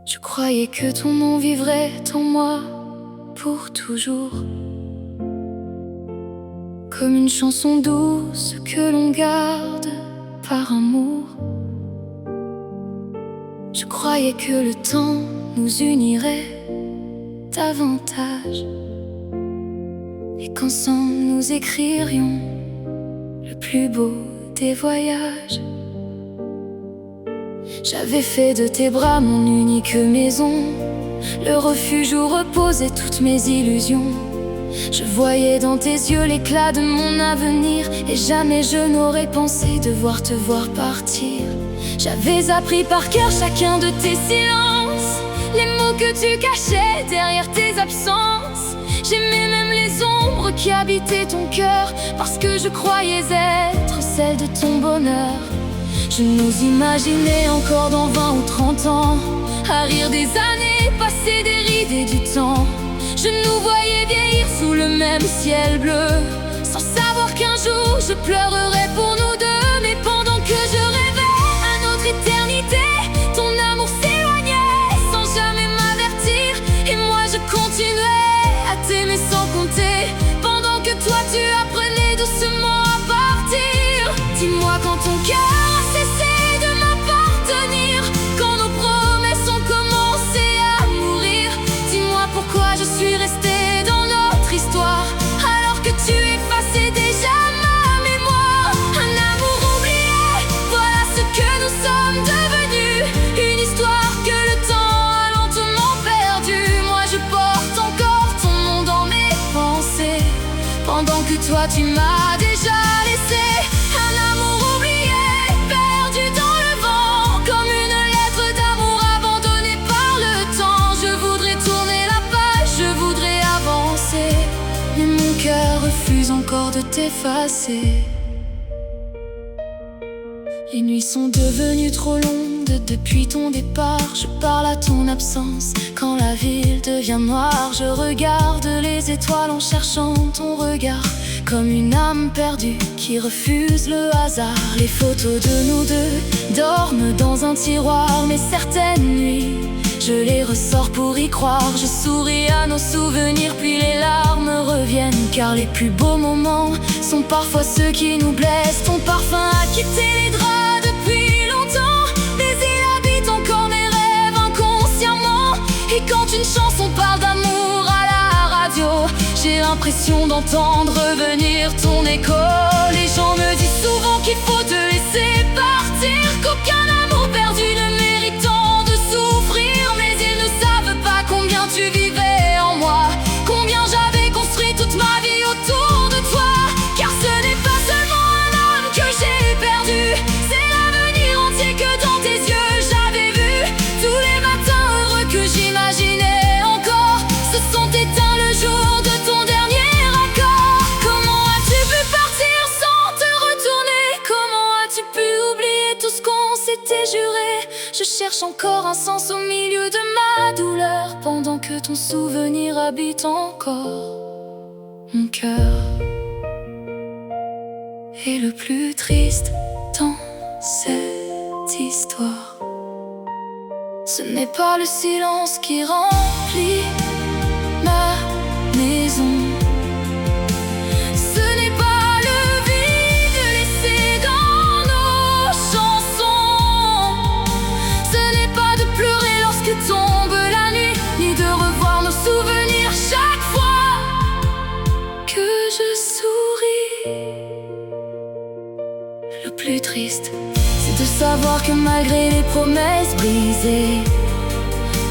Je croyais que ton nom vivrait en moi pour toujours, comme une chanson douce que l'on garde par amour. Je croyais que le temps nous unirait davantage, et qu'ensemble nous écririons le plus beau des voyages. J'avais fait de tes bras mon unique maison, le refuge où reposaient toutes mes illusions. Je voyais dans tes yeux l'éclat de mon avenir, et jamais je n'aurais pensé devoir te voir partir. J'avais appris par cœur chacun de tes silences, les mots que tu cachais derrière tes absences. J'aimais même les ombres qui habitaient ton cœur, parce que je croyais être celle de ton bonheur. Je nous imaginais encore dans 20 ou 30 ans, à rire des années passées, des rides et du temps. Je nous voyais vieillir sous le même ciel bleu, sans savoir qu'un jour je pleurerais pour nous deux. Mais pendant que je rêvais à notre éternité, ton amour s'éloignait sans jamais m'avertir, et moi je continuais à t'aimer sans compter, pendant que toi tu apprenais doucement à partir. Dis-moi quand ton cœur a cessé de m'appartenir, quand nos promesses ont commencé à mourir. Dis-moi pourquoi je suis restée dans notre histoire, alors que tu effaçais déjà ma mémoire. Un amour oublié, voilà ce que nous sommes devenus, une histoire que le temps a lentement perdue. Moi je porte encore ton nom dans mes pensées, pendant que toi tu m'as déjà laissé. Un amour oublié, perdu dans le vent, comme une lettre d'amour abandonnée par le temps. Je voudrais tourner la page, je voudrais avancer, mais mon cœur refuse encore de t'effacer. Les nuits sont devenues trop longues depuis ton départ. Je parle à ton absence quand la ville devient noire. Je regarde les étoiles en cherchant ton regard, comme une âme perdue qui refuse le hasard. Les photos de nous deux dorment dans un tiroir, mais certaines nuits je les ressors pour y croire. Je souris à nos souvenirs, puis les larmes reviennent, car les plus beaux moments sont parfois ceux qui nous blessent. Ton parfum a quitté les draps depuis longtemps, mais il habite encore mes rêves inconsciemment. Et quand une chanson parle d'amour à la radio, j'ai l'impression d'entendre revenir ton écho. Les gens me disent souvent qu'il faut te laisser partir, qu'aucun amour perdu ne mérite tant de souffrir. Mais ils ne savent pas combien tu vivais en moi, combien j'avais construit toute ma vie autour de toi. Car ce n'est pas seulement un homme que j'ai perdu, c'est l'avenir entier que dans tes yeux j'avais vu. Tous les matins heureux que j'imaginais encore se sont éteints le jour de ton dernier accord. Comment as-tu pu partir sans te retourner? Comment as-tu pu oublier tout ce qu'on s'était juré? Je cherche encore un sens au milieu de ma douleur, pendant que ton souvenir habite encore mon cœur. Et le plus triste dans cette histoire, ce n'est pas le silence qui remplit ma maison, ce n'est pas le vide laissé dans nos chansons, ce n'est pas de pleurer lorsque tombe la nuit, ni de revoir nos souvenirs chaque fois que je souris. Le plus triste, c'est de savoir que malgré les promesses brisées,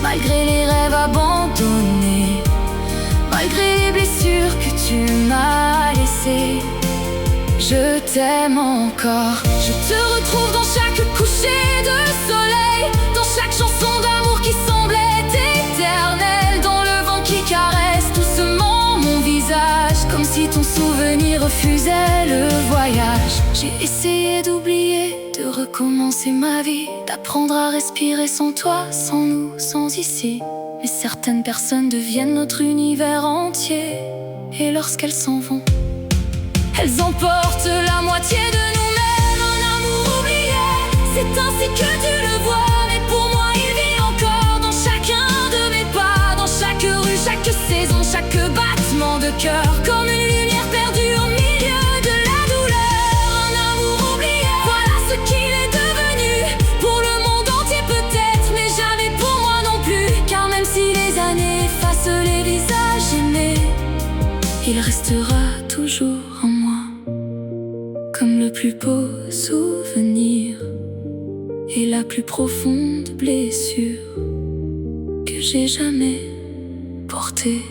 malgré les rêves abandonnés, malgré les blessures que tu m'as laissées, je t'aime encore. Je te retrouve dans chaque coucher de soleil, dans chaque chanson d'amour qui semblait éternelle, dans le vent qui caresse doucement mon visage, comme si ton souvenir refusait le voyage. J'ai essayé d'oublier, de recommencer ma vie, d'apprendre à respirer sans toi, sans nous, sans ici. Mais certaines personnes deviennent notre univers entier, et lorsqu'elles s'en vont, elles emportent la moitié de nous-mêmes. Un amour oublié, c'est ainsi que tu le vois. Mais pour moi il vit encore dans chacun de mes pas, dans chaque rue, chaque saison, chaque battement de cœur, comme une lumière perdue au milieu de la douleur. Un amour oublié, voilà ce qu'il est devenu. Pour le monde entier peut-être, mais jamais pour moi non plus. Car même si les années effacent les visages aimés, il restera toujours en moi, comme le plus beau souvenir et la plus profonde blessure que j'ai jamais portée.